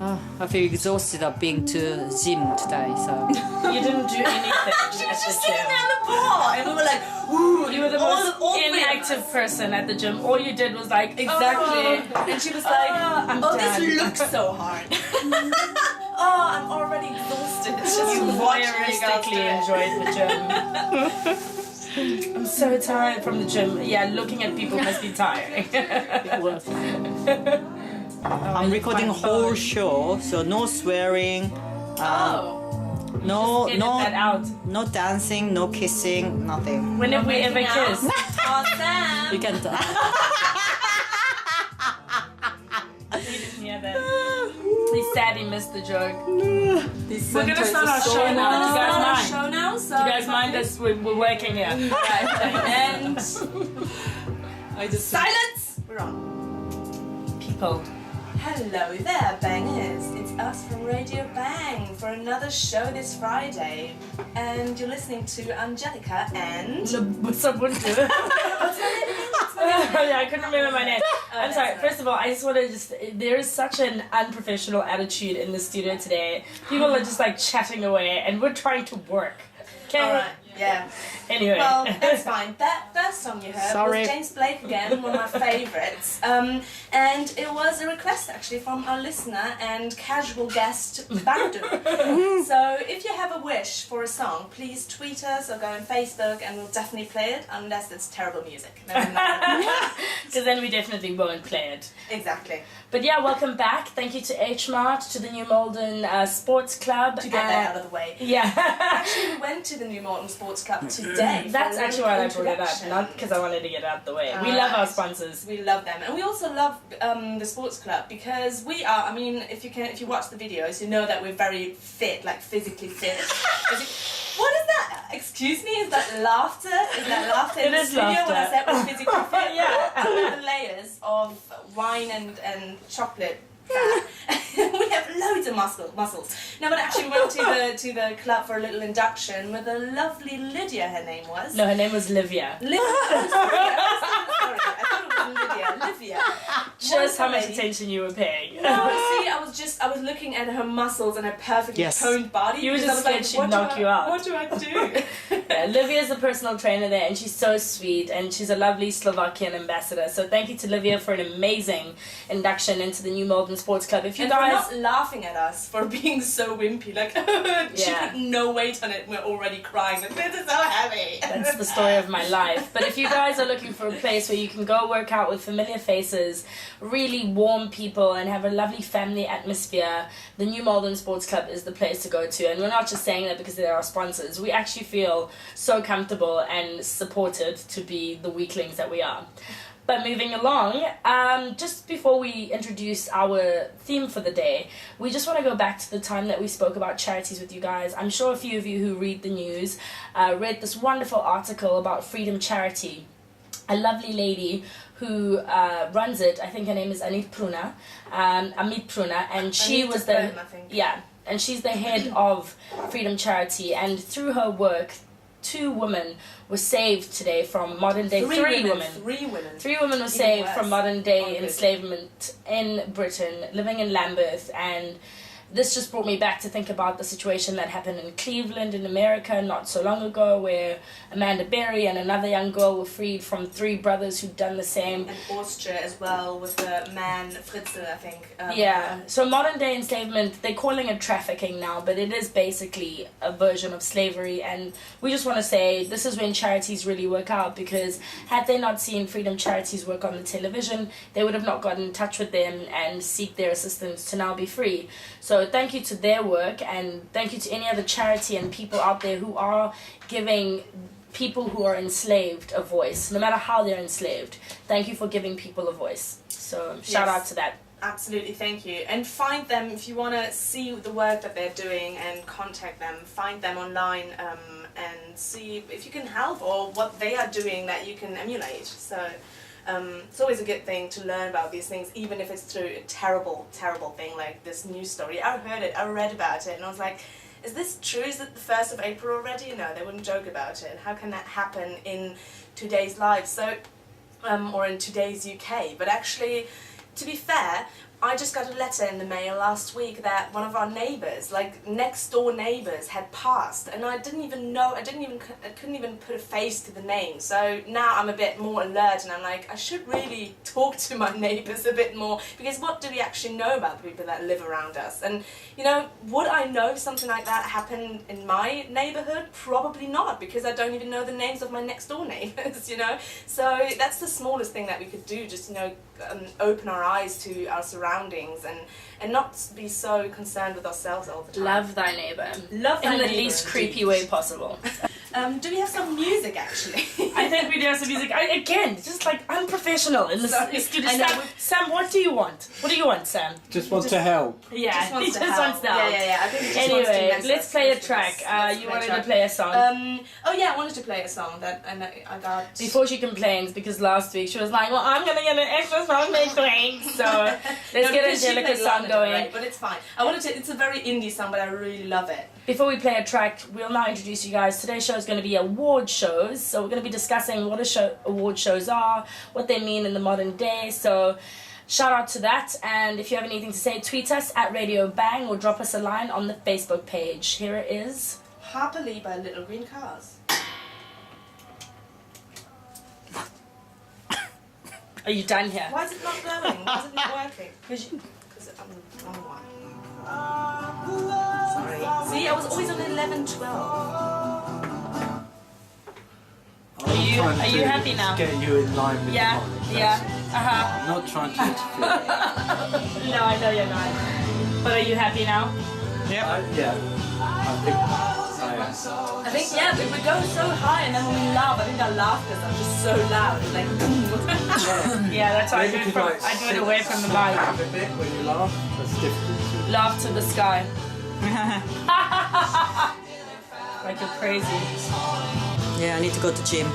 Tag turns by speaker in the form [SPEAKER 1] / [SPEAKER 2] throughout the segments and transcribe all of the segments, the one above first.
[SPEAKER 1] I feel exhausted of being to gym today, so.
[SPEAKER 2] You didn't do anything at the
[SPEAKER 3] Just
[SPEAKER 2] gym.
[SPEAKER 3] sitting down the bar, and we were like, ooh,
[SPEAKER 2] You were the most inactive person at the gym. All you did was like,
[SPEAKER 3] Exactly. And she was like,
[SPEAKER 2] I'm
[SPEAKER 3] oh,
[SPEAKER 2] done.
[SPEAKER 3] this looks so hard. Oh, I'm already exhausted. It's just
[SPEAKER 2] You
[SPEAKER 3] watching you guys do
[SPEAKER 2] voyeuristically
[SPEAKER 3] it.
[SPEAKER 2] enjoyed the gym. I'm so tired from the gym. Yeah, looking at people must be tiring.
[SPEAKER 1] It was. I'm recording a whole show, so no swearing, no
[SPEAKER 2] Edit that out.
[SPEAKER 1] no dancing, no kissing, nothing.
[SPEAKER 2] When have we ever
[SPEAKER 3] Making out.
[SPEAKER 2] kissed?
[SPEAKER 3] Oh, Sam.
[SPEAKER 1] You can.
[SPEAKER 2] Yeah, that. He's sad he missed the joke.
[SPEAKER 1] We're
[SPEAKER 2] gonna start our show now. Do you guys mind?
[SPEAKER 3] Show now, so
[SPEAKER 2] Do you guys mind us? We're working here.
[SPEAKER 3] and
[SPEAKER 1] I just.
[SPEAKER 3] silence. We're on.
[SPEAKER 2] People.
[SPEAKER 3] Hello there, bangers. It's us from Radio Bang for another show this Friday, and you're listening to Angelica and.
[SPEAKER 2] What's up, What's yeah, I couldn't remember my name. I'm sorry.
[SPEAKER 3] that's
[SPEAKER 2] First of all, I just want to there is such an unprofessional attitude in the studio today. People are just like chatting away, and we're trying to work. Okay.
[SPEAKER 3] All right. Yeah.
[SPEAKER 2] Anyway.
[SPEAKER 3] Well, that's fine. That first song you heard
[SPEAKER 1] Sorry.
[SPEAKER 3] was James Blake again, one of my favourites. And it was a request actually from our listener and casual guest, Bandu. So if you have a wish for a song, please tweet us or go on Facebook and we'll definitely play it, unless it's terrible music. Then we're not gonna-
[SPEAKER 2] Because then we definitely won't play it.
[SPEAKER 3] Exactly.
[SPEAKER 2] But yeah, welcome back. Thank you to H-Mart, to the New Malden Sports Club.
[SPEAKER 3] To get that out of the way.
[SPEAKER 2] Yeah.
[SPEAKER 3] Actually, we went to the New Malton Sports Club today. for
[SPEAKER 2] That's
[SPEAKER 3] a
[SPEAKER 2] actually
[SPEAKER 3] little
[SPEAKER 2] why I brought it up,
[SPEAKER 3] introduction.
[SPEAKER 2] not because I wanted to get it out of the way. We love our sponsors.
[SPEAKER 3] We love them, and we also love the sports club because we are. I mean, if you watch the videos, you know that we're very fit, like physically fit. What is that? Excuse me? Is that laughter? Is that laughter in
[SPEAKER 2] It
[SPEAKER 3] the
[SPEAKER 2] is
[SPEAKER 3] studio
[SPEAKER 2] laughter.
[SPEAKER 3] when I said we're physically fit?
[SPEAKER 2] Yeah.
[SPEAKER 3] The layers of wine and chocolate. Fat. We have loads of muscles. No, but actually we went to the club for a little induction with a lovely Lydia. Her name was.
[SPEAKER 2] No, her name was Livia.
[SPEAKER 3] Livia. I'm sorry. I thought it was Lydia. Livia.
[SPEAKER 2] Shows how much
[SPEAKER 3] lady.
[SPEAKER 2] attention you were paying.
[SPEAKER 3] No, see, I was looking at her muscles and her perfectly
[SPEAKER 1] Yes.
[SPEAKER 3] toned body.
[SPEAKER 2] You were
[SPEAKER 3] because
[SPEAKER 2] just
[SPEAKER 3] I was
[SPEAKER 2] scared she'd knock you out.
[SPEAKER 3] What do I do?
[SPEAKER 2] Yeah, Livia is a personal trainer there, and she's so sweet, and she's a lovely Slovakian ambassador. So thank you to Livia for an amazing induction into the New Malden Sports Club. If you
[SPEAKER 3] And for
[SPEAKER 2] guys,
[SPEAKER 3] not laughing at us for being so wimpy, like she
[SPEAKER 2] Yeah.
[SPEAKER 3] put no weight on it, and we're already crying. Like, this is so heavy.
[SPEAKER 2] that's the story of my life. But if you guys are looking for a place where you can go work out with familiar faces, really warm people, and have a lovely family atmosphere, the New Malden Sports Club is the place to go to. And we're not just saying that because they're our sponsors. We actually feel so comfortable and supported to be the weaklings that we are. But moving along, just before we introduce our theme for the day, we just want to go back to the time that we spoke about charities with you guys. I'm sure a few of you who read the news read this wonderful article about Freedom Charity. A lovely lady who runs it, I think her name is Amit Pruna, and she
[SPEAKER 3] Anita
[SPEAKER 2] was the
[SPEAKER 3] Prem, I think.
[SPEAKER 2] yeah, and she's the head of Freedom Charity, and through her work, 2 women were saved today from modern day. Three women. Three women were saved
[SPEAKER 3] worse.
[SPEAKER 2] from modern day
[SPEAKER 3] Oh, good.
[SPEAKER 2] enslavement in Britain, living in Lambeth, and this just brought me back to think about the situation that happened in Cleveland in America not so long ago, where Amanda Berry and another young girl were freed from 3 brothers who'd done the same.
[SPEAKER 3] And Austria as well with the man Fritzl, I think.
[SPEAKER 2] Yeah, so modern day enslavement, they're calling it trafficking now, but it is basically a version of slavery, and we just want to say this is when charities really work out, because had they not seen Freedom Charities work on the television, they would have not gotten in touch with them and seek their assistance to now be free. So thank you to their work, and thank you to any other charity and people out there who are giving people who are enslaved a voice, no matter how they're enslaved. Thank you for giving people a voice. So shout
[SPEAKER 3] Yes.
[SPEAKER 2] out to that.
[SPEAKER 3] Absolutely, thank you. And find them if you want to see the work that they're doing and contact them. Find them online and see if you can help or what they are doing that you can emulate. So it's always a good thing to learn about these things, even if it's through a terrible, terrible thing like this news story. I heard it, I read about it, and I was like, is this true? Is it the 1st of April already? No, they wouldn't joke about it. How can that happen in today's life? So, or in today's UK? But actually, to be fair, I just got a letter in the mail last week that one of our neighbours, like next door neighbours, had passed, and I didn't even know. I couldn't even put a face to the name. So now I'm a bit more alert, and I'm like, I should really talk to my neighbours a bit more, because what do we actually know about the people that live around us? And you know, would I know if something like that happened in my neighbourhood? Probably not, because I don't even know the names of my next door neighbours. You know, so that's the smallest thing that we could do. Just, you know, open our eyes to our surroundings and not be so concerned with ourselves all the time.
[SPEAKER 2] Love thy neighbour.
[SPEAKER 3] Love thy
[SPEAKER 2] in the
[SPEAKER 3] neighbour,
[SPEAKER 2] least
[SPEAKER 3] indeed.
[SPEAKER 2] creepy way possible.
[SPEAKER 3] Do we have some music actually?
[SPEAKER 2] I think we do have some music. Again, just like unprofessional in this
[SPEAKER 3] Sorry.
[SPEAKER 2] studio.
[SPEAKER 3] I know,
[SPEAKER 2] Sam, what do you want? What do you want, Sam?
[SPEAKER 4] Just want to help.
[SPEAKER 2] Yeah,
[SPEAKER 3] Just wants
[SPEAKER 2] he
[SPEAKER 3] to
[SPEAKER 2] just
[SPEAKER 3] help.
[SPEAKER 2] wants to help.
[SPEAKER 3] Yeah. I think he just wants to
[SPEAKER 2] Anyway,
[SPEAKER 3] mess
[SPEAKER 2] let's
[SPEAKER 3] us.
[SPEAKER 2] play a
[SPEAKER 3] Let's
[SPEAKER 2] track.
[SPEAKER 3] play
[SPEAKER 2] You
[SPEAKER 3] a
[SPEAKER 2] wanted
[SPEAKER 3] track.
[SPEAKER 2] to play a song.
[SPEAKER 3] Oh yeah, I wanted to play a song that I got.
[SPEAKER 2] Before she complains, because last week she was like, well, I'm going to get an extra song next week. So let's get Angelica's song going.
[SPEAKER 3] Right, but it's fine. It's a very indie song, but I really love it.
[SPEAKER 2] Before we play a track, we'll now introduce you guys. Today's show is going to be award shows. So we're going to be discussing what award shows are, what they mean in the modern day. So shout out to that. And if you have anything to say, tweet us at Radio Bang or drop us a line on the Facebook page. Here it is.
[SPEAKER 3] Happily by Little Green Cars.
[SPEAKER 2] Are you done here?
[SPEAKER 3] Why is it not going? Why is it not working? Because I'm the wrong one. Sorry. See, I was always on 11, 12.
[SPEAKER 2] Are you happy now?
[SPEAKER 4] Get you in line with
[SPEAKER 2] Yeah,
[SPEAKER 4] the knowledge.
[SPEAKER 2] yeah.
[SPEAKER 4] I'm not trying to interfere.
[SPEAKER 2] No, I know you're not. But are you happy now?
[SPEAKER 4] Yeah. I think I am.
[SPEAKER 3] I think, yeah, we go so high, and then when we laugh, I think our laughters are just so loud. Like,
[SPEAKER 2] Yeah, that's why
[SPEAKER 4] Maybe you could, like,
[SPEAKER 2] I do it
[SPEAKER 4] sit
[SPEAKER 2] away from the mic.
[SPEAKER 4] back a bit when you laugh. That's difficult.
[SPEAKER 2] Laugh to the sky. Like you're crazy.
[SPEAKER 1] Yeah, I need to go to gym.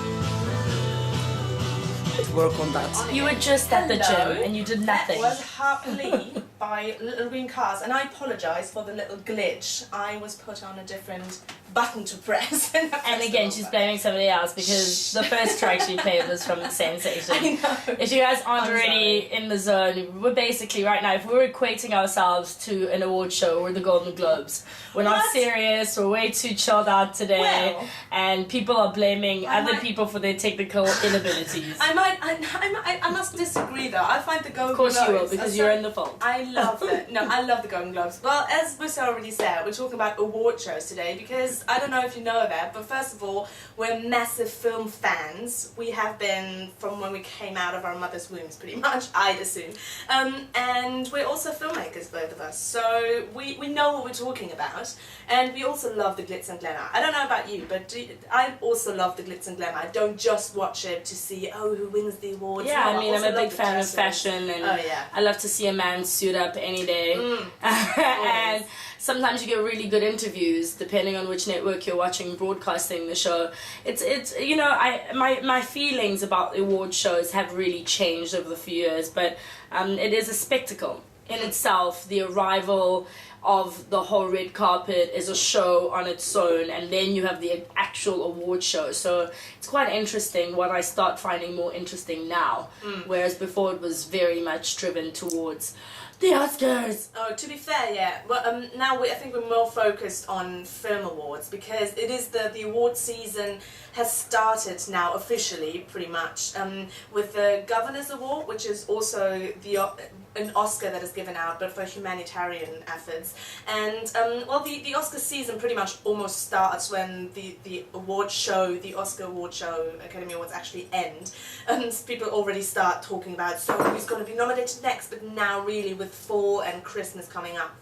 [SPEAKER 1] To work on that.
[SPEAKER 2] You were just at the
[SPEAKER 3] Hello.
[SPEAKER 2] gym and you did nothing.
[SPEAKER 3] That was Happily by Little Green Cars, and I apologise for the little glitch. I was put on a different button to press.
[SPEAKER 2] And again, she's blaming somebody else because the first track she played was from the Sensation.
[SPEAKER 3] I know.
[SPEAKER 2] If you guys aren't
[SPEAKER 3] I'm
[SPEAKER 2] already in the zone, we're basically right now, if we're equating ourselves to an award show or the Golden Globes, we're not
[SPEAKER 3] What?
[SPEAKER 2] serious, we're way too chilled out today,
[SPEAKER 3] Well,
[SPEAKER 2] and people are blaming
[SPEAKER 3] I
[SPEAKER 2] other
[SPEAKER 3] might-
[SPEAKER 2] people for their technical inabilities.
[SPEAKER 3] I must disagree though. I find the Golden
[SPEAKER 2] Of course
[SPEAKER 3] Globes
[SPEAKER 2] you will, because
[SPEAKER 3] are
[SPEAKER 2] you're
[SPEAKER 3] so-
[SPEAKER 2] in the fold.
[SPEAKER 3] I love I love the Golden Globes. Well, as Bussa already said, we're talking about award shows today because I don't know if you know that, but first of all, we're massive film fans. We have been from when we came out of our mother's wombs, pretty much, I'd assume. And we're also filmmakers, both of us. So we know what we're talking about. And we also love the glitz and glamour. I don't know about you, but I also love the glitz and glamour. I don't just watch it to see, who wins the awards.
[SPEAKER 2] Yeah,
[SPEAKER 3] No,
[SPEAKER 2] I mean, I'm
[SPEAKER 3] also
[SPEAKER 2] a big
[SPEAKER 3] love the
[SPEAKER 2] fan of
[SPEAKER 3] dresses.
[SPEAKER 2] fashion, and
[SPEAKER 3] Oh, yeah.
[SPEAKER 2] I love to see a man suit up any day. And sometimes you get really good interviews depending on which network you're watching broadcasting the show. It's you know, my feelings about the award shows have really changed over the few years, but it is a spectacle in itself. The arrival of the whole red carpet is a show on its own, and then you have the actual award show. So it's quite interesting what I start finding more interesting now, whereas before it was very much driven towards the Oscars.
[SPEAKER 3] Oh, to be fair, yeah. Well, now I think we're more focused on film awards because it is the award season has started now officially, pretty much, with the Governor's Award, which is also an Oscar that is given out, but for humanitarian efforts. And the Oscar season pretty much almost starts when the award show, the Oscar award show, Academy Awards actually end, and people already start talking about so who's going to be nominated next. But now, really, with fall and Christmas coming up.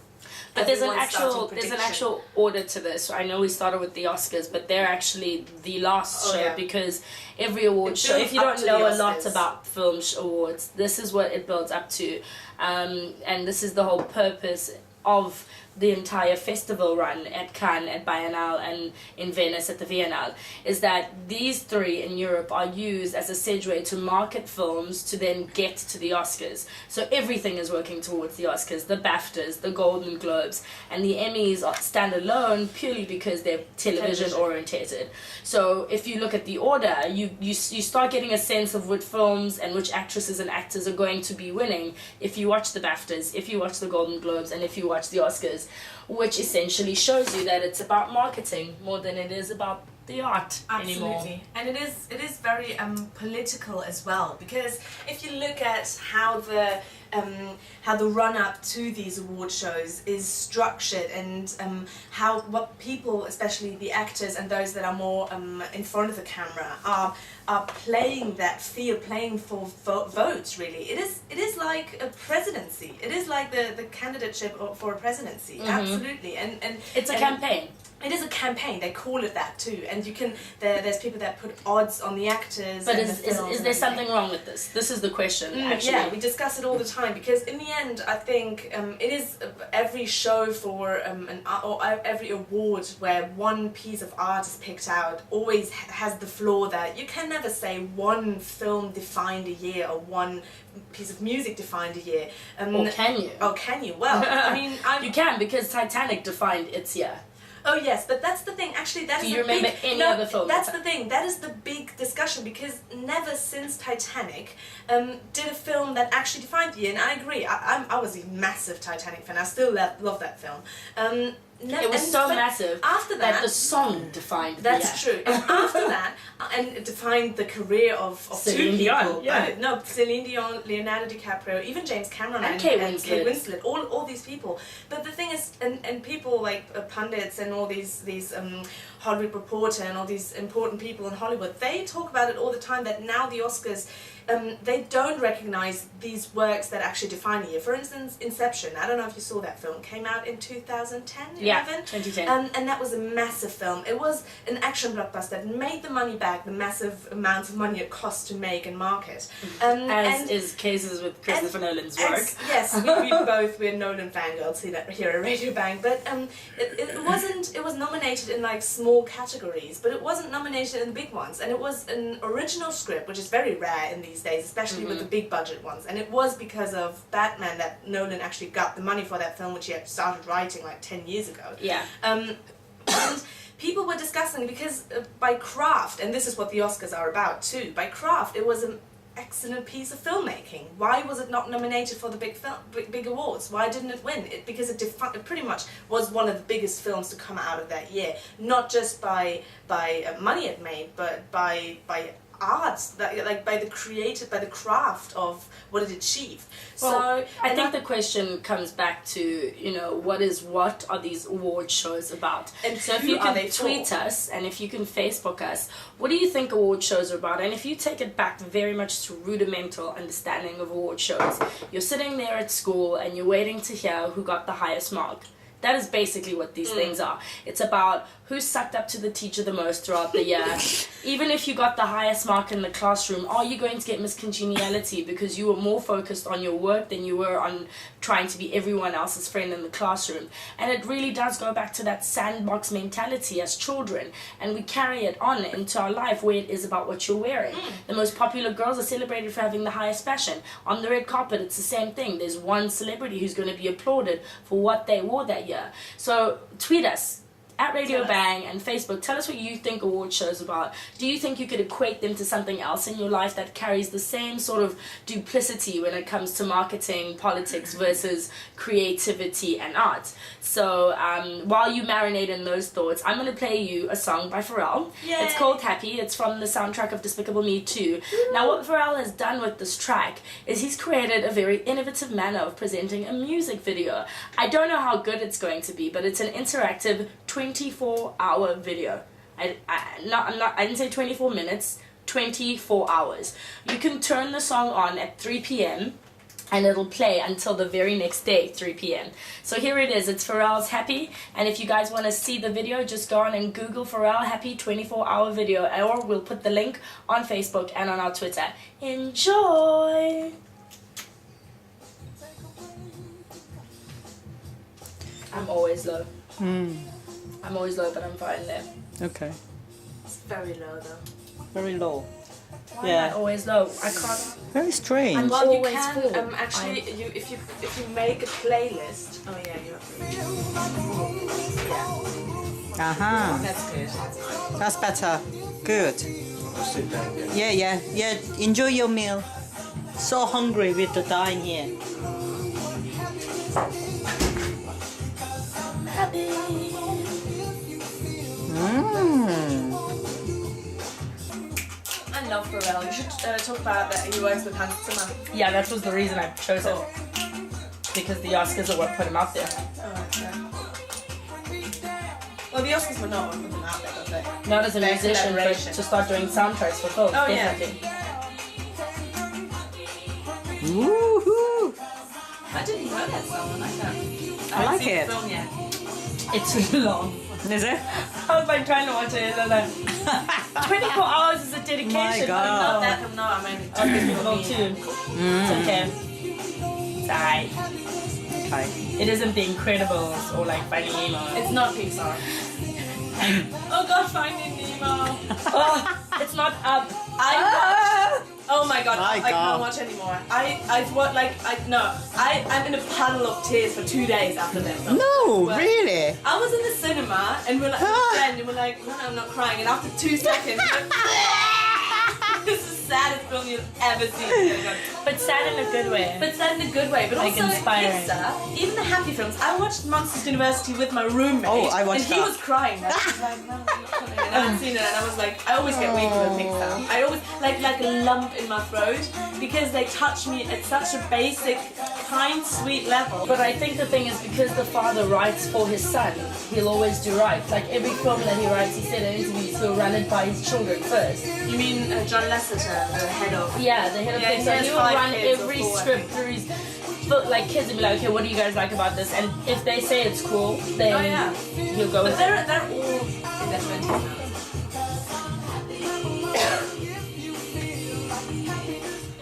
[SPEAKER 2] But there's an
[SPEAKER 3] everyone's starting
[SPEAKER 2] actual order to this. I know we started with the Oscars, but they're actually the last show
[SPEAKER 3] yeah.
[SPEAKER 2] because every award
[SPEAKER 3] It
[SPEAKER 2] show, if you
[SPEAKER 3] builds
[SPEAKER 2] don't
[SPEAKER 3] up to
[SPEAKER 2] know
[SPEAKER 3] the
[SPEAKER 2] a lot
[SPEAKER 3] Oscars.
[SPEAKER 2] about film awards, this is what it builds up to. And this is the whole purpose of the entire festival run at Cannes, at Biennale, and in Venice at the Biennale, is that these three in Europe are used as a segue to market films to then get to the Oscars. So everything is working towards the Oscars, the BAFTAs, the Golden Globes, and the Emmys stand alone purely because they're television orientated. So if you look at the order, you start getting a sense of which films and which actresses and actors are going to be winning if you watch the BAFTAs, if you watch the Golden Globes, and if you watch the Oscars, which essentially shows you that it's about marketing more than it is about the art anymore.
[SPEAKER 3] Absolutely. And it is very political as well, because if you look at how the run up to these award shows is structured, and what people, especially the actors and those that are more in front of the camera, are playing that field, playing for votes. Really, it is like a presidency. It is like the candidateship for a presidency. Absolutely, and
[SPEAKER 2] it's a campaign.
[SPEAKER 3] It is a campaign. They call it that too, and you can. There's people that put odds on the actors.
[SPEAKER 2] But
[SPEAKER 3] and
[SPEAKER 2] is there something wrong with this? This is the question. Actually,
[SPEAKER 3] yeah, we discuss it all the time, because in the end, I think it is every show for or every award where one piece of art is picked out always has the flaw that you can never say one film defined a year or one piece of music defined a year.
[SPEAKER 2] Or can you?
[SPEAKER 3] Oh, can you? Well, I mean,
[SPEAKER 2] you can, because Titanic defined its year.
[SPEAKER 3] Oh yes, but that's the thing. Actually, that's
[SPEAKER 2] Do you remember any other film?
[SPEAKER 3] That's the thing. That is the big discussion, because never since Titanic did a film that actually defined the year. And I agree. I was a massive Titanic fan. I still love that film.
[SPEAKER 2] It was so massive
[SPEAKER 3] after that
[SPEAKER 2] the song defined
[SPEAKER 3] that's
[SPEAKER 2] the year.
[SPEAKER 3] true. And after that, and it defined the career of
[SPEAKER 2] Celine
[SPEAKER 3] two
[SPEAKER 2] Dion,
[SPEAKER 3] people.
[SPEAKER 2] yeah.
[SPEAKER 3] No, Celine Dion, Leonardo DiCaprio, even James Cameron
[SPEAKER 2] And
[SPEAKER 3] Kate
[SPEAKER 2] Winslet.
[SPEAKER 3] Winslet, all these people. But the thing is, and people like pundits and all these Hollywood Reporter and all these important people in Hollywood, they talk about it all the time, that now the Oscars, they don't recognize these works that actually define a year. For instance, Inception. I don't know if you saw that film. Came out in 2010, 11?
[SPEAKER 2] Yeah, 2010.
[SPEAKER 3] And that was a massive film. It was an action blockbuster. It made the money back, the massive amounts of money it cost to make and market.
[SPEAKER 2] As is cases with Christopher Nolan's work.
[SPEAKER 3] Yes, we're Nolan fangirls here at Radio Bang. But it was nominated in like small categories, but it wasn't nominated in the big ones. And it was an original script, which is very rare in these days, especially with the big budget ones. And it was because of Batman that Nolan actually got the money for that film, which he had started writing like 10 years ago.
[SPEAKER 2] Yeah.
[SPEAKER 3] And people were discussing, because by craft, and this is what the Oscars are about too, by craft, it was an excellent piece of filmmaking. Why was it not nominated for the big awards? Why didn't it win? Because it pretty much was one of the biggest films to come out of that year, not just by money it made, but by arts, like by the craft of what it achieved.
[SPEAKER 2] Well, I think the question comes back to, what are these award shows about?
[SPEAKER 3] And
[SPEAKER 2] so if you can tweet us, and if you can Facebook us, what do you think award shows are about? And if you take it back very much to rudimental understanding of award shows, you're sitting there at school and you're waiting to hear who got the highest mark. That is basically what these things are. It's about who sucked up to the teacher the most throughout the year. Even if you got the highest mark in the classroom, are you going to get miscongeniality because you were more focused on your work than you were on trying to be everyone else's friend in the classroom? And it really does go back to that sandbox mentality as children. And we carry it on into our life, where it is about what you're wearing. The most popular girls are celebrated for having the highest fashion. On the red carpet, it's the same thing. There's one celebrity who's going to be applauded for what they wore that year. So tweet us at Radio Bang and Facebook. Tell us what you think award shows about. Do you think you could equate them to something else in your life that carries the same sort of duplicity when it comes to marketing, politics versus creativity and art? So while you marinate in those thoughts, I'm going to play you a song by Pharrell.
[SPEAKER 3] Yay.
[SPEAKER 2] It's called Happy. It's from the soundtrack of Despicable Me 2. Now what Pharrell has done with this track is he's created a very innovative manner of presenting a music video. I don't know how good it's going to be, but it's an interactive 24-hour video. I didn't say 24 minutes, 24 hours. You can turn the song on at 3 p.m. and it'll play until the very next day, 3 p.m. So here it is. It's Pharrell's Happy. And if you guys want to see the video, just go on and Google Pharrell Happy 24-hour video, or we'll put the link on Facebook and on our Twitter. Enjoy! I'm always low.
[SPEAKER 1] Mm.
[SPEAKER 2] I'm always low, but I'm fine there.
[SPEAKER 1] Okay.
[SPEAKER 3] It's very low though.
[SPEAKER 1] Very low.
[SPEAKER 2] Why
[SPEAKER 1] Yeah.
[SPEAKER 2] am I always low? I can't.
[SPEAKER 1] Very strange.
[SPEAKER 2] I'm
[SPEAKER 3] Well, you
[SPEAKER 2] always
[SPEAKER 3] can
[SPEAKER 2] full.
[SPEAKER 3] actually, if you make a playlist. Oh yeah, you have. Yeah,
[SPEAKER 1] Uh-huh.
[SPEAKER 3] that's good. That's nice.
[SPEAKER 1] That's better. Good.
[SPEAKER 4] Sit down.
[SPEAKER 1] Yeah. Enjoy your meal. So hungry with the dine here. Mmm.
[SPEAKER 3] I love Pharrell. You should talk about that. He works with Hans Zimmer.
[SPEAKER 2] Yeah, that was the reason I chose it. Because the Oscars are what put him out there.
[SPEAKER 3] Oh, okay. Well, the Oscars were not what put them out there, was they?
[SPEAKER 2] Not as a
[SPEAKER 3] Their
[SPEAKER 2] musician, but
[SPEAKER 3] collaboration.
[SPEAKER 2] to start doing soundtracks for films.
[SPEAKER 3] Oh, yeah.
[SPEAKER 2] Definitely.
[SPEAKER 1] Woohoo!
[SPEAKER 3] I didn't know that song. I like that.
[SPEAKER 1] I like
[SPEAKER 3] haven't seen
[SPEAKER 1] it.
[SPEAKER 3] the film yet.
[SPEAKER 2] It's too long.
[SPEAKER 1] Is it?
[SPEAKER 2] I was like trying to watch it and then 24 hours is a dedication.
[SPEAKER 1] My God.
[SPEAKER 3] Not that I'm not. I'm only
[SPEAKER 2] Oh, this is long too. It's okay. It's alright.
[SPEAKER 1] Okay.
[SPEAKER 2] It isn't The Incredibles or like Finding Nemo.
[SPEAKER 3] It's not Pixar. Oh God, Finding Nemo.
[SPEAKER 2] Oh, it's not up.
[SPEAKER 3] Oh my God,
[SPEAKER 1] My
[SPEAKER 3] I
[SPEAKER 1] God.
[SPEAKER 3] can't watch anymore. I'm in a puddle of tears for 2 days after that film.
[SPEAKER 1] No,
[SPEAKER 3] Well,
[SPEAKER 1] really?
[SPEAKER 3] I was in the cinema and we're like, and we're like, no, I'm not crying. And after 2 seconds, this is the saddest film you've ever seen.
[SPEAKER 2] But sad in a good way.
[SPEAKER 3] But sad in a good way. But
[SPEAKER 2] Like
[SPEAKER 3] also
[SPEAKER 2] inspiring.
[SPEAKER 3] Pixar, even the happy films. I watched Monsters University with my roommate.
[SPEAKER 1] Oh, I watched
[SPEAKER 3] and he
[SPEAKER 1] that.
[SPEAKER 3] was crying. Like, he was like, no, I'm not crying. And I haven't seen it. And I was like, I always get weak with Pixar. I always like a lump in my throat because they touch me at such a basic, kind, sweet level.
[SPEAKER 2] But I think the thing is because the father writes for his son, he'll always do right. Like every film that he writes, he said in interviews, he'll run it by his children first.
[SPEAKER 3] You mean John Lasseter, the head of?
[SPEAKER 2] Yeah, the head of
[SPEAKER 3] Yeah, he
[SPEAKER 2] Pixar.
[SPEAKER 3] has
[SPEAKER 2] He will
[SPEAKER 3] 5
[SPEAKER 2] run
[SPEAKER 3] kids or
[SPEAKER 2] every
[SPEAKER 3] 4, I
[SPEAKER 2] script through his. But like kids will be like, okay, what do you guys like about this? And if they say it's cool, then
[SPEAKER 3] Oh, yeah.
[SPEAKER 2] he'll go
[SPEAKER 3] But
[SPEAKER 2] with it.
[SPEAKER 3] they're all in their 20s now.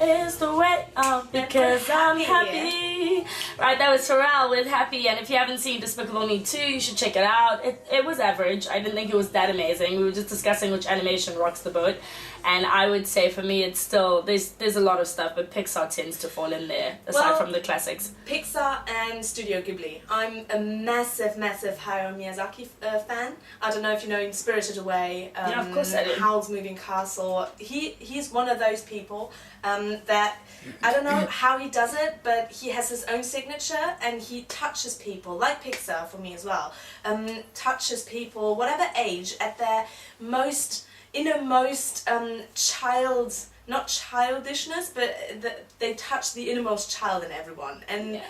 [SPEAKER 2] Is the way out because I'm happy. Right, that was Pharrell with Happy, and if you haven't seen Despicable Me 2, you should check it out. It was average. I didn't think it was that amazing. We were just discussing which animation rocks the boat, and I would say for me it's still, there's a lot of stuff, but Pixar tends to fall in there, aside from the classics.
[SPEAKER 3] Pixar and Studio Ghibli. I'm a massive, massive Hayao Miyazaki fan. I don't know if you know Spirited Away,
[SPEAKER 2] Yeah, of course I do.
[SPEAKER 3] Howl's Moving Castle. He's one of those people that, I don't know how he does it, but he has his own signature and he touches people, like Pixar for me as well, touches people, whatever age, at their most innermost not childishness, but they touch the innermost child in everyone. And
[SPEAKER 2] Yeah.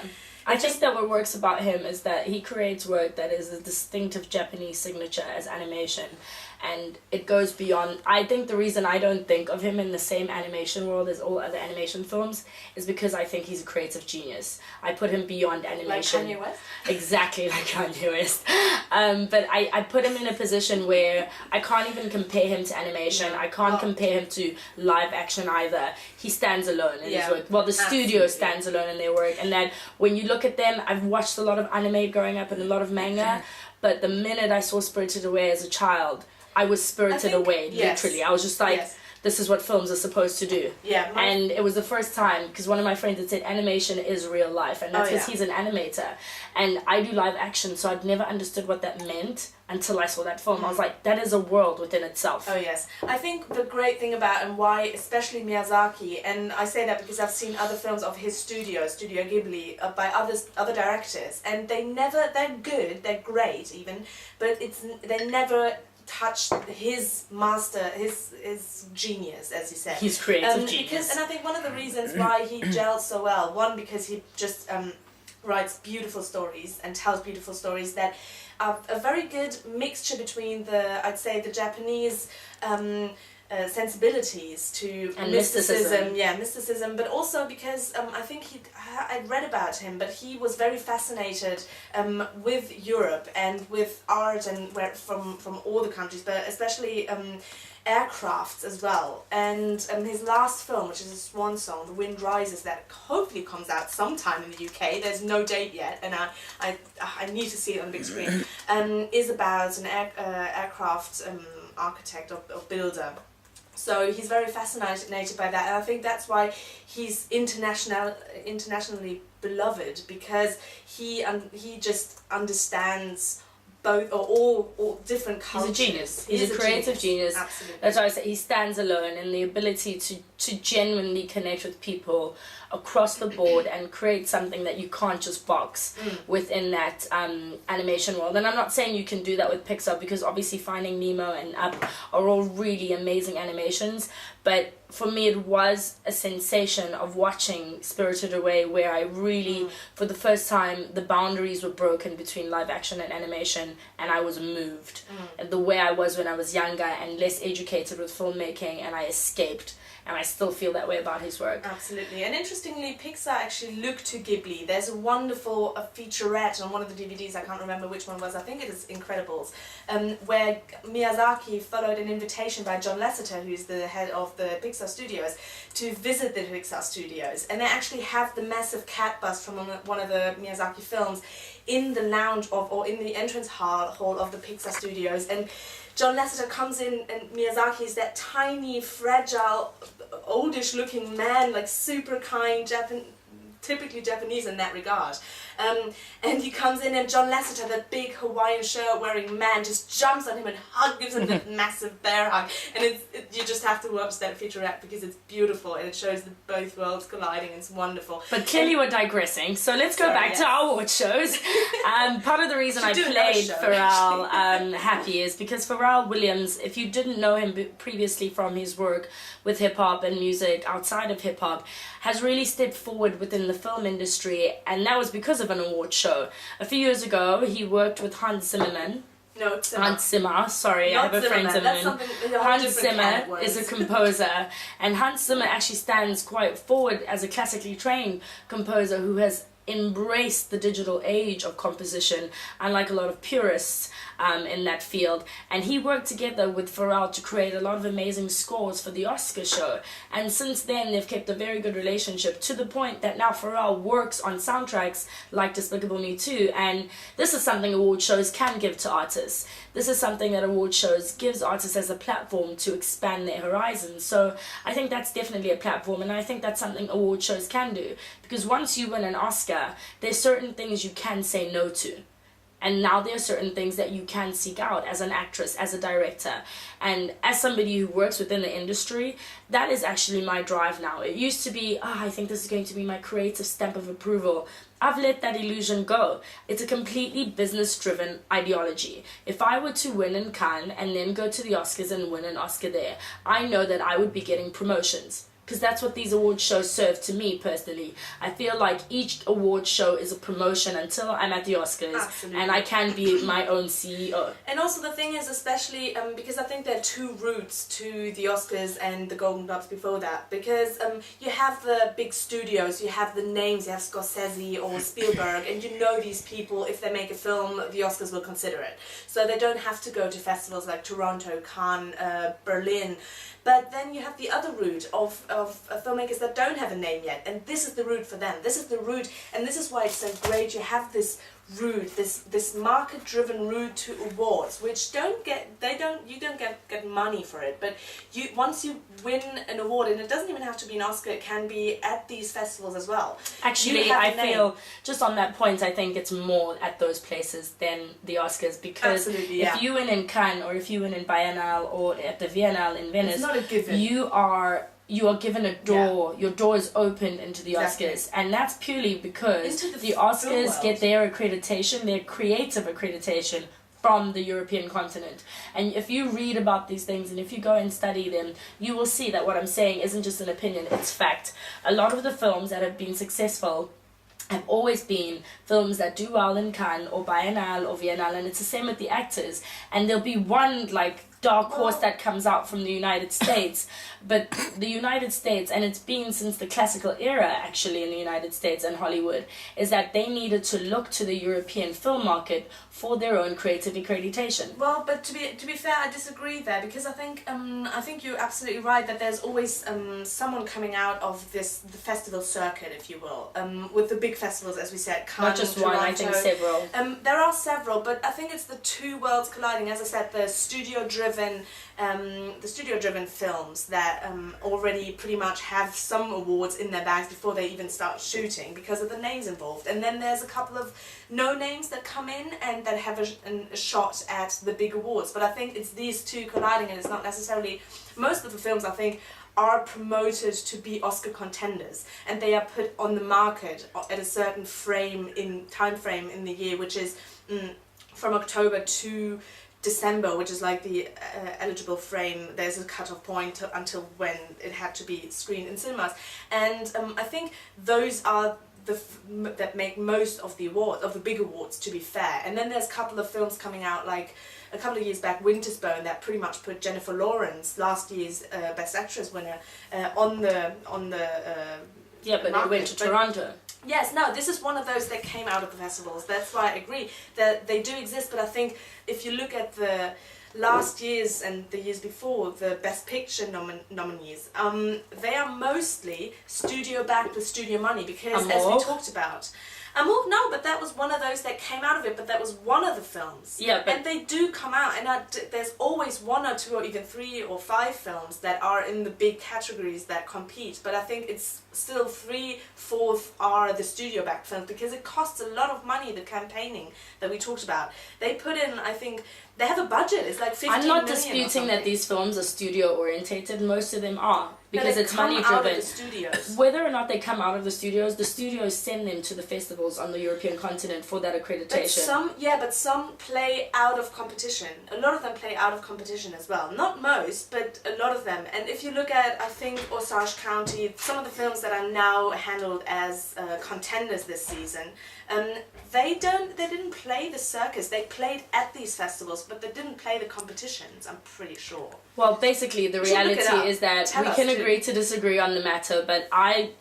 [SPEAKER 2] I think that what works about him is that he creates work that is a distinctive Japanese signature as animation, and it goes beyond. I think the reason I don't think of him in the same animation world as all other animation films is because I think he's a creative genius. I put him beyond
[SPEAKER 3] like
[SPEAKER 2] animation.
[SPEAKER 3] Kanye West.
[SPEAKER 2] Exactly like Kanye West. But I put him in a position where I can't even compare him to animation. I can't compare him to live action either. He stands alone in his work. Well, the studio
[SPEAKER 3] Absolutely.
[SPEAKER 2] stands alone in their work. And then when you look at them, I've watched a lot of anime growing up and a lot of manga. But the minute I saw Spirited Away as a child, I was spirited away,
[SPEAKER 3] yes.
[SPEAKER 2] literally. I was just like,
[SPEAKER 3] Yes.
[SPEAKER 2] this is what films are supposed to do.
[SPEAKER 3] Yeah,
[SPEAKER 2] And it was the first time, because one of my friends had said animation is real life, and that's
[SPEAKER 3] Oh,
[SPEAKER 2] because
[SPEAKER 3] yeah.
[SPEAKER 2] he's an animator. And I do live action, so I'd never understood what that meant until I saw that film. I was like, that is a world within itself.
[SPEAKER 3] Oh yes, I think the great thing about and why especially Miyazaki, and I say that because I've seen other films of his Studio Ghibli, by other directors, and they're good, they're great even, but they never touched his master, his genius, as you said.
[SPEAKER 2] He's creative genius.
[SPEAKER 3] Because, and I think one of the reasons why he gels so well, one, because he just writes beautiful stories and tells beautiful stories that are a very good mixture between the Japanese sensibilities to
[SPEAKER 2] And mysticism.
[SPEAKER 3] Yeah, mysticism, but also because I think I read about him, but he was very fascinated with Europe and with art and from all the countries, but especially aircrafts as well. And his last film, which is a swan song, The Wind Rises, that hopefully comes out sometime in the UK, there's no date yet, and I need to see it on the big screen, is about an aircraft architect or builder. So he's very fascinated by that, and I think that's why he's internationally beloved, because he just understands both or all different cultures.
[SPEAKER 2] He's a genius. He's a creative genius.
[SPEAKER 3] Absolutely.
[SPEAKER 2] That's why I say he stands alone in the ability to genuinely connect with people across the board and create something that you can't just box within that animation world. And I'm not saying you can do that with Pixar, because obviously Finding Nemo and Up are all really amazing animations, but for me it was a sensation of watching Spirited Away, where I really, for the first time, the boundaries were broken between live action and animation, and I was moved. And the way I was when I was younger and less educated with filmmaking, and I escaped. And I still feel that way about his work.
[SPEAKER 3] Absolutely. And interestingly, Pixar actually looked to Ghibli. There's a wonderful featurette on one of the DVDs, I can't remember which one it was, I think it is Incredibles, where Miyazaki followed an invitation by John Lasseter, who's the head of the Pixar studios, to visit the Pixar studios. And they actually have the massive cat bust from one of the Miyazaki films in the lounge or in the entrance hall of the Pixar studios. And John Lasseter comes in, and Miyazaki is that tiny, fragile, oldish looking man, like super kind, typically Japanese in that regard. And he comes in, and John Lasseter, that big Hawaiian shirt wearing man, just jumps on him and gives him that massive bear hug. And you just have to watch that featurette because it's beautiful, and it shows both worlds colliding. It's wonderful.
[SPEAKER 2] But clearly we're digressing, so let's go back to our award shows. Part of the reason I played Pharrell Happy is because Pharrell Williams, if you didn't know him previously from his work with hip-hop and music outside of hip-hop, has really stepped forward within the film industry, and that was because of an award show. A few years ago, he worked with Hans Zimmer. Hans Zimmer, sorry, I have a friend Zimmerman. Hans Zimmer is a composer, and Hans Zimmer actually stands quite forward as a classically trained composer who has embraced the digital age of composition, unlike a lot of purists in that field. And he worked together with Pharrell to create a lot of amazing scores for the Oscar show. And since then, they've kept a very good relationship, to the point that now Pharrell works on soundtracks like Despicable Me 2. And this is something award shows can give to artists. This is something that award shows gives artists as a platform to expand their horizons. So I think that's definitely a platform, and I think that's something award shows can do. Because once you win an Oscar, there's certain things you can say no to. And now there are certain things that you can seek out as an actress, as a director. And as somebody who works within the industry, that is actually my drive now. It used to be, I think this is going to be my creative stamp of approval. I've let that illusion go. It's a completely business-driven ideology. If I were to win in Cannes and then go to the Oscars and win an Oscar there, I know that I would be getting promotions. Because that's what these award shows serve to me personally. I feel like each award show is a promotion until I'm at the Oscars.
[SPEAKER 3] Absolutely.
[SPEAKER 2] And I can be my own CEO.
[SPEAKER 3] And also the thing is, especially because I think there are two routes to the Oscars and the Golden Globes before that. Because you have the big studios, you have the names, you have Scorsese or Spielberg, and you know these people, if they make a film, the Oscars will consider it. So they don't have to go to festivals like Toronto, Cannes, Berlin. But then you have the other route of filmmakers that don't have a name yet, and this is the route for them. This is the route, and this is why it's so great. You have this route, this market-driven route to awards, which you don't get money for it. But once you win an award, and it doesn't even have to be an Oscar, it can be at these festivals as well.
[SPEAKER 2] Actually, I feel, just on that point, I think it's more at those places than the Oscars, because if you win in Cannes, or if you win in Biennale, or at the Biennale in Venice,
[SPEAKER 3] it's not a given.
[SPEAKER 2] You are given a door. Your door is opened into the Oscars, and that's purely because the Oscars get their accreditation, their creative accreditation, from the European continent. And if you read about these things and if you go and study them, you will see that what I'm saying isn't just an opinion, it's fact. A lot of the films that have been successful have always been films that do well in Cannes or Biennale or Biennale, and it's the same with the actors. And there'll be one, like, dark horse that comes out from the United States. But the United States, and it's been since the classical era actually in the United States and Hollywood, is that they needed to look to the European film market for their own creative accreditation.
[SPEAKER 3] Well, but to be fair, I disagree there, because I think you're absolutely right that there's always someone coming out of the festival circuit, if you will, with the big festivals, as we said, Cannes,
[SPEAKER 2] Not just one, I think several.
[SPEAKER 3] There are several, but I think it's the two worlds colliding. As I said, the studio-driven films that already pretty much have some awards in their bags before they even start shooting because of the names involved. And then there's a couple of no names that come in and that have a shot at the big awards. But I think it's these two colliding, and it's not necessarily... Most of the films, I think, are promoted to be Oscar contenders, and they are put on the market at a certain time frame in the year, which is from October to December, which is like the eligible frame. There's a cut-off point until when it had to be screened in cinemas, and I think those are that make most of the awards, of the big awards, to be fair. And then there's a couple of films coming out, like a couple of years back, Winter's Bone, that pretty much put Jennifer Lawrence, last year's Best Actress winner, on the
[SPEAKER 2] yeah, but
[SPEAKER 3] market.
[SPEAKER 2] they went to Toronto.
[SPEAKER 3] Yes, no, this is one of those that came out of the festivals. That's why I agree that they do exist, but I think if you look at the last year's and the years before, the Best Picture nominees, they are mostly studio-backed with studio money, because as we talked about... no, but that was one of those that came out of it, but that was one of the films.
[SPEAKER 2] Yeah, but...
[SPEAKER 3] And they do come out, and there's always one or two or even 3 or 5 films that are in the big categories that compete, but I think it's still 3/4 are the studio-backed films, because it costs a lot of money, the campaigning that we talked about. They put in, I think, they have a budget, it's like 15
[SPEAKER 2] I'm not
[SPEAKER 3] million
[SPEAKER 2] disputing that these films are studio-orientated, most of them are, because it's money-driven.
[SPEAKER 3] Out of the studios.
[SPEAKER 2] Whether or not they come out of the studios send them to the festivals on the European continent for that accreditation.
[SPEAKER 3] But some play out of competition. A lot of them play out of competition as well. Not most, but a lot of them. And if you look at, I think, Osage County, some of the films that are now handled as contenders this season, they didn't play the circus. They played at these festivals, but they didn't play the competitions, I'm pretty sure.
[SPEAKER 2] Well, basically, the reality is that we can agree to disagree on the matter, but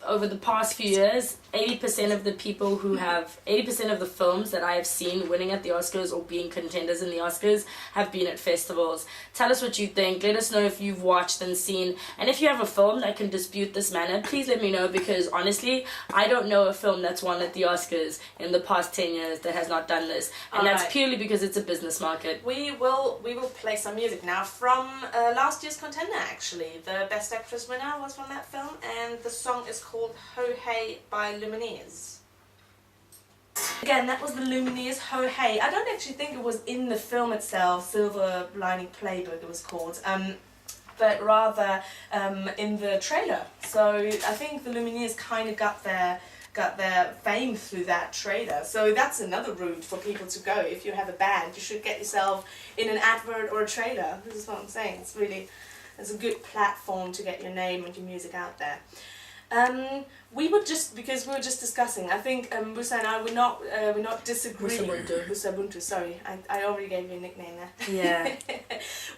[SPEAKER 2] over the past few years, 80% of the people who have, 80% of the films that I have seen winning at the Oscars or being contenders in the Oscars have been at festivals. Tell us what you think. Let us know if you've watched and seen. And if you have a film that can dispute this manner, please let me know, because honestly, I don't know a film that's won at the Oscars in the past 10 years that has not done this. And that's purely because it's a business market.
[SPEAKER 3] We will play some music now from last year's contender, actually. The Best Actress winner was from that film, and the song is called Ho Hey by Lumineers. Again, that was the Lumineers Ho Hey. I don't actually think it was in the film itself, Silver Lining Playbook it was called, but rather in the trailer. So I think the Lumineers kind of got their fame through that trailer. So that's another route for people to go. If you have a band, you should get yourself in an advert or a trailer. This is what I'm saying. It's a good platform to get your name and your music out there. Because we were just discussing, I think Busa and I, we're not disagreeing. Busabuntu, sorry, I already gave you a nickname there.
[SPEAKER 2] Yeah.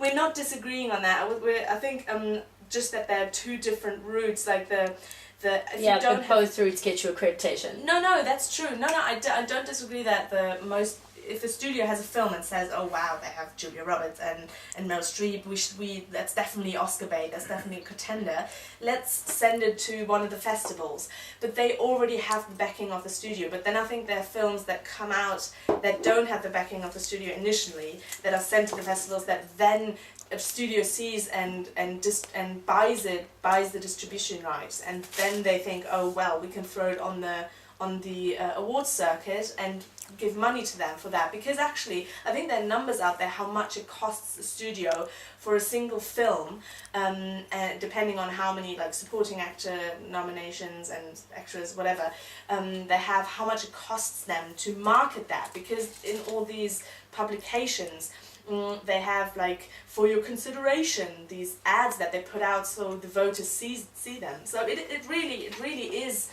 [SPEAKER 3] We're not disagreeing on that. I think just that there are two different routes, like
[SPEAKER 2] but both routes get you accreditation.
[SPEAKER 3] No, that's true. No, I don't disagree that if the studio has a film and says, oh wow, they have Julia Roberts and Meryl Streep, that's definitely Oscar bait, that's definitely a contender, let's send it to one of the festivals. But they already have the backing of the studio. But then I think there are films that come out that don't have the backing of the studio initially, that are sent to the festivals, that then a studio sees and buys the distribution rights, and then they think, oh well, we can throw it on the awards circuit and give money to them for that. Because actually, I think there are numbers out there how much it costs the studio for a single film, and depending on how many like supporting actor nominations and extras, whatever, they have, how much it costs them to market that. Because in all these publications, they have, like, for your consideration, these ads that they put out so the voters see them. So it really is,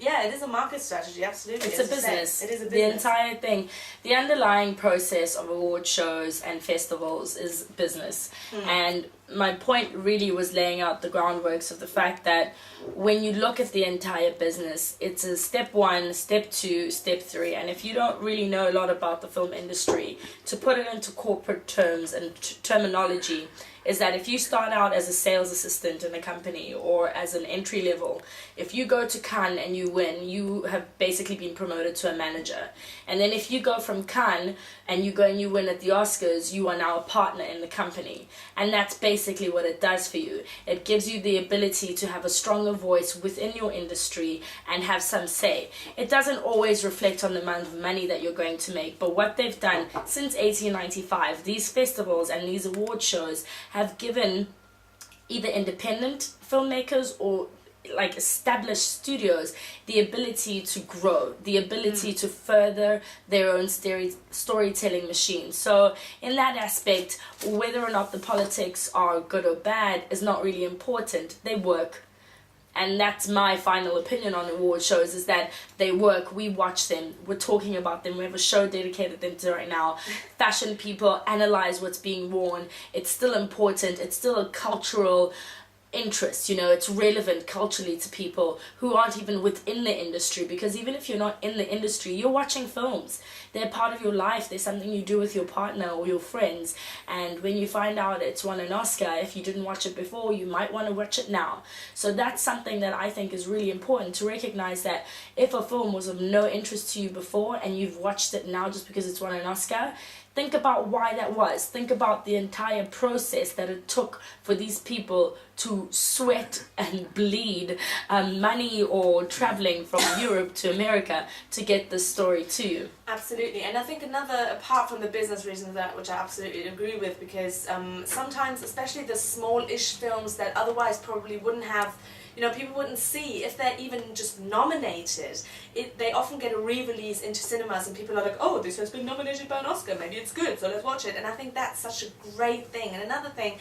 [SPEAKER 3] Yeah, it is a market strategy, absolutely.
[SPEAKER 2] It's a
[SPEAKER 3] As you said,
[SPEAKER 2] business.
[SPEAKER 3] it is a
[SPEAKER 2] The
[SPEAKER 3] business.
[SPEAKER 2] entire thing. The underlying process of award shows and festivals is business. And my point really was laying out the groundworks of the fact that when you look at the entire business, it's a step 1, step 2, step 3. And if you don't really know a lot about the film industry, to put it into corporate terms and terminology, is that if you start out as a sales assistant in a company or as an entry level, if you go to Cannes and you win, you have basically been promoted to a manager. And then if you go from Cannes and you go and you win at the Oscars, you are now a partner in the company. And that's basically what it does for you. It gives you the ability to have a stronger voice within your industry and have some say. It doesn't always reflect on the amount of money that you're going to make, but what they've done since 1895, these festivals and these award shows have given either independent filmmakers or like established studios the ability to grow, the ability to further their own storytelling machine. So in that aspect, whether or not the politics are good or bad is not really important. They work. And that's my final opinion on award shows, is that they work. We watch them. We're talking about them. We have a show dedicated to them right now. Fashion people analyze what's being worn. It's still important. It's still a cultural interest, you know. It's relevant culturally to people who aren't even within the industry, because even if you're not in the industry, you're watching films. They're part of your life. They're something you do with your partner or your friends, and when you find out it's won an Oscar, if you didn't watch it before, you might want to watch it now. So that's something that I think is really important, to recognize that if a film was of no interest to you before and you've watched it now just because it's won an Oscar, think about why that was. Think about the entire process that it took for these people to sweat and bleed money or traveling from Europe to America to get this story to you.
[SPEAKER 3] Absolutely, and I think another, apart from the business reasons that, which I absolutely agree with, because sometimes, especially the small-ish films that otherwise probably wouldn't have, you know, people wouldn't see, if they're even just nominated, they often get a re-release into cinemas and people are like, oh, this has been nominated by an Oscar, maybe it's good, so let's watch it. And I think that's such a great thing. And another thing,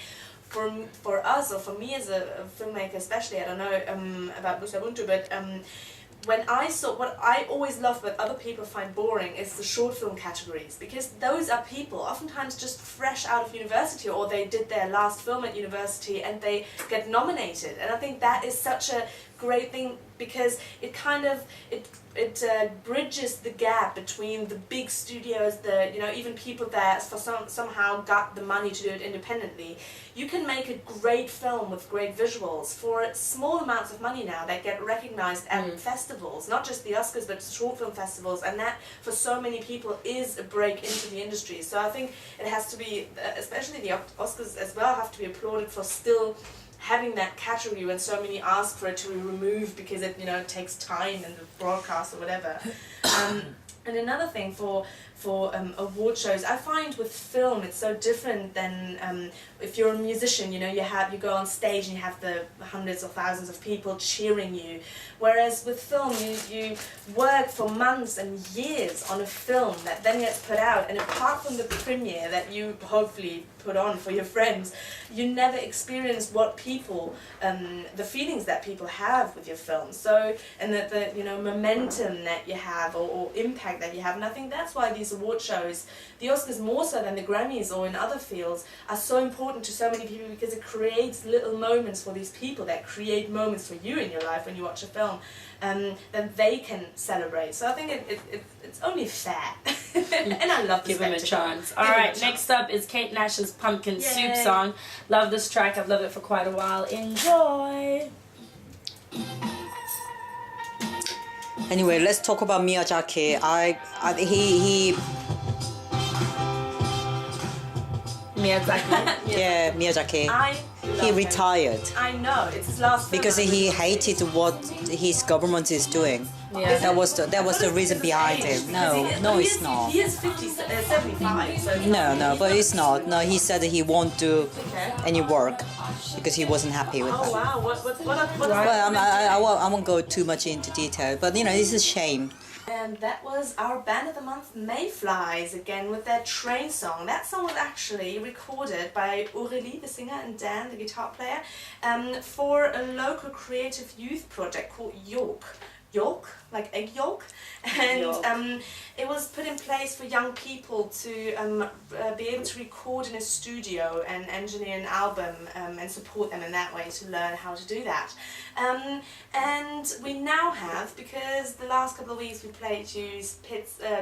[SPEAKER 3] for us, or for me as a filmmaker especially, I don't know about Busabuntu, but when I saw, what I always love but other people find boring is the short film categories, because those are people oftentimes just fresh out of university, or they did their last film at university and they get nominated. And I think that is such a great thing, because it kind of it bridges the gap between the big studios, the, you know, even people that somehow got the money to do it independently. You can make a great film with great visuals for small amounts of money now that get recognized at festivals, not just the Oscars but short film festivals, and that for so many people is a break into the industry. So I think it has to be, especially the Oscars as well, have to be applauded for still having that category when so many ask for it to be removed because it, you know, takes time in the broadcast or whatever. And another thing for award shows, I find with film it's so different than if you're a musician, you know, you go on stage and you have the hundreds or thousands of people cheering you. Whereas with film, you work for months and years on a film that then gets put out, and apart from the premiere that you hopefully put on for your friends, you never experience what people, the feelings that people have with your film. So, and the you know, momentum that you have, or impact that you have. And I think that's why these award shows, the Oscars more so than the Grammys or in other fields, are so important to so many people, because it creates little moments for these people that create moments for you in your life when you watch a film, that they can celebrate. So I think it's only fair. And I love the
[SPEAKER 2] Give him a
[SPEAKER 3] spectacle.
[SPEAKER 2] chance. Alright, next up is Kate Nash's Pumpkin Soup
[SPEAKER 3] Yay.
[SPEAKER 2] song. Love this track. I've loved it for quite a while. Enjoy!
[SPEAKER 1] Anyway, let's talk about Miyazaki. He
[SPEAKER 2] Miyazaki.
[SPEAKER 1] yeah, Miyazaki.
[SPEAKER 3] I
[SPEAKER 1] He
[SPEAKER 3] love him.
[SPEAKER 1] retired
[SPEAKER 3] I know, it's his last film.
[SPEAKER 1] because he hated what his government is doing.
[SPEAKER 2] Yeah.
[SPEAKER 1] That was the reason behind it. No, it's not.
[SPEAKER 3] He is 75, so...
[SPEAKER 1] No, but it's not. No, he said that he won't do
[SPEAKER 3] Okay.
[SPEAKER 1] any work because he wasn't happy with
[SPEAKER 3] Oh
[SPEAKER 1] that.
[SPEAKER 3] wow, what
[SPEAKER 1] Well, I won't go too much into detail, but you know, it's a shame.
[SPEAKER 3] And that was our band of the month, Mayflies, again with their Train song. That song was actually recorded by Aurélie, the singer, and Dan, the guitar player, for a local creative youth project called York yolk, like egg yolk, and
[SPEAKER 2] Yolk.
[SPEAKER 3] it was put in place for young people to be able to record in a studio and engineer an album and support them in that way to learn how to do that. And we now have, because the last couple of weeks we played you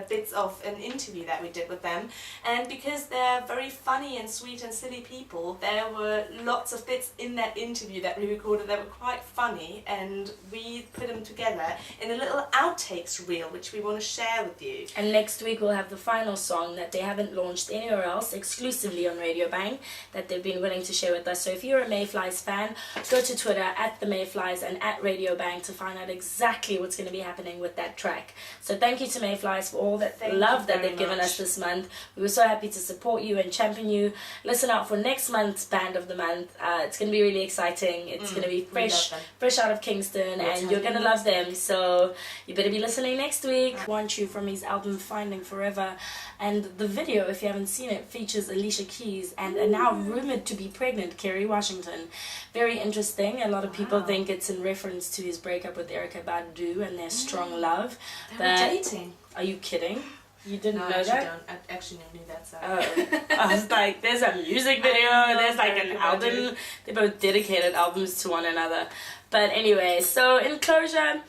[SPEAKER 3] bits of an interview that we did with them, and because they're very funny and sweet and silly people, there were lots of bits in that interview that we recorded that were quite funny, and we put them together in a little outtakes reel which we want to share with you.
[SPEAKER 2] And next week we'll have the final song that they haven't launched anywhere else, exclusively on Radio Bang, that they've been willing to share with us. So if you're a Mayflies fan, go to Twitter at the Mayflies and at Radio Bang to find out exactly what's going to be happening with that track. So thank you to Mayflies for all that love that they've given us this month. We were so happy to support you and champion you. Listen out for next month's Band of the Month. It's going to be really exciting. It's going to be fresh out of Kingston, and you're going to love them. So you better be listening next week. I Want You from his album Finding Forever, and the video, if you haven't seen it, features Alicia Keys and a now rumored to be pregnant Kerry Washington. Very interesting. A lot of people think it's in reference to his breakup with Erykah Badu and their strong love.
[SPEAKER 3] They were dating.
[SPEAKER 2] Are you kidding? You didn't
[SPEAKER 3] No,
[SPEAKER 2] know
[SPEAKER 3] I actually
[SPEAKER 2] that?
[SPEAKER 3] don't. I actually knew that. So.
[SPEAKER 2] Oh, I was like, there's a music video, there's like an album. They both dedicated albums to one another. But anyway, so in closure,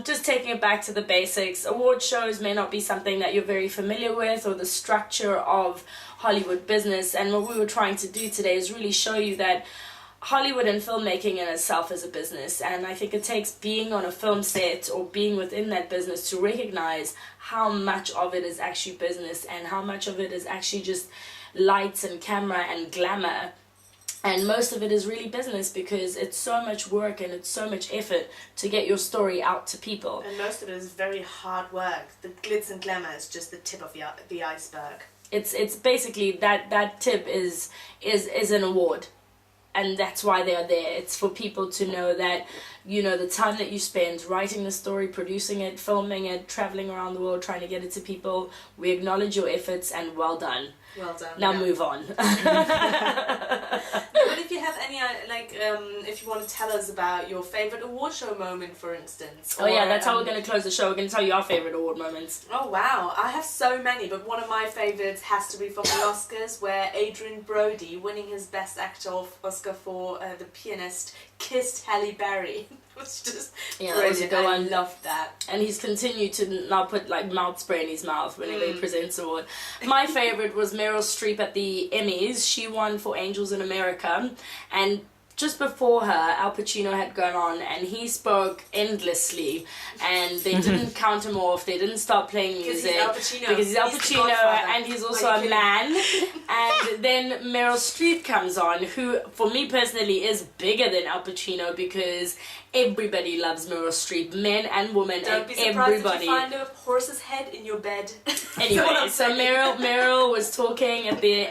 [SPEAKER 2] just taking it back to the basics, award shows may not be something that you're very familiar with, or the structure of Hollywood business, and what we were trying to do today is really show you that Hollywood and filmmaking in itself is a business, and I think it takes being on a film set or being within that business to recognize how much of it is actually business and how much of it is actually just lights and camera and glamour. And most of it is really business, because it's so much work and it's so much effort to get your story out to people.
[SPEAKER 3] And most of it is very hard work. The glitz and glamour is just the tip of the iceberg.
[SPEAKER 2] It's basically that tip is an award. And that's why they are there. It's for people to know that, you know, the time that you spend writing the story, producing it, filming it, traveling around the world, trying to get it to people. We acknowledge your efforts, and well done.
[SPEAKER 3] Well done.
[SPEAKER 2] Now move on.
[SPEAKER 3] But if you have any, if you want to tell us about your favourite award show moment, for instance.
[SPEAKER 2] Oh yeah, that's how we're going to close the show. We're going to tell you our favourite award moments.
[SPEAKER 3] Oh wow, I have so many, but one of my favourites has to be from the Oscars, where Adrian Brody, winning his Best Actor Oscar for The Pianist, kissed Halle Berry. It was just brilliant. I loved that.
[SPEAKER 2] And he's continued to now put like mouth spray in his mouth whenever he presents award. My favourite was Meryl Streep at the Emmys. She won for Angels in America, and just before her, Al Pacino had gone on, and he spoke endlessly, and they didn't count him off. They didn't stop playing music because he's Al Pacino, and he's also a man. And then Meryl Streep comes on, who, for me personally, is bigger than Al Pacino, because everybody loves Meryl Streep, men and women,
[SPEAKER 3] Don't
[SPEAKER 2] and
[SPEAKER 3] be surprised
[SPEAKER 2] everybody.
[SPEAKER 3] if you find a horse's head in your bed.
[SPEAKER 2] Anyway, so Meryl was talking at the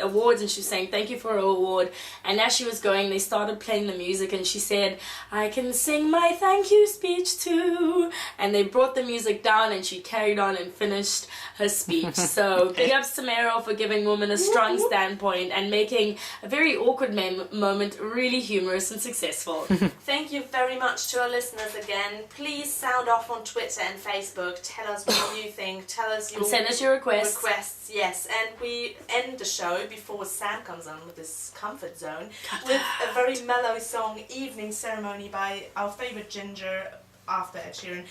[SPEAKER 2] awards, and she was saying thank you for her award, and as she was going, they started playing the music, and she said, I can sing my thank you speech too, and they brought the music down, and she carried on and finished her speech. So big ups to Meryl for giving women a strong standpoint and making a very awkward moment really humorous and successful.
[SPEAKER 3] Thank you very much to our listeners again. Please sound off on Twitter and Facebook. Tell us what you think. Tell us your
[SPEAKER 2] Send us your requests.
[SPEAKER 3] Yes, and we end the show before Sam comes on with this comfort zone with a very mellow song, Evening Ceremony, by our favourite ginger after Ed Sheeran,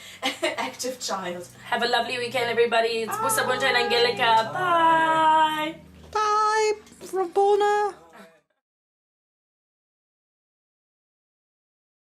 [SPEAKER 3] Active Child.
[SPEAKER 2] Have a lovely weekend, everybody. It's Busa Bunja and Angelica. Bye.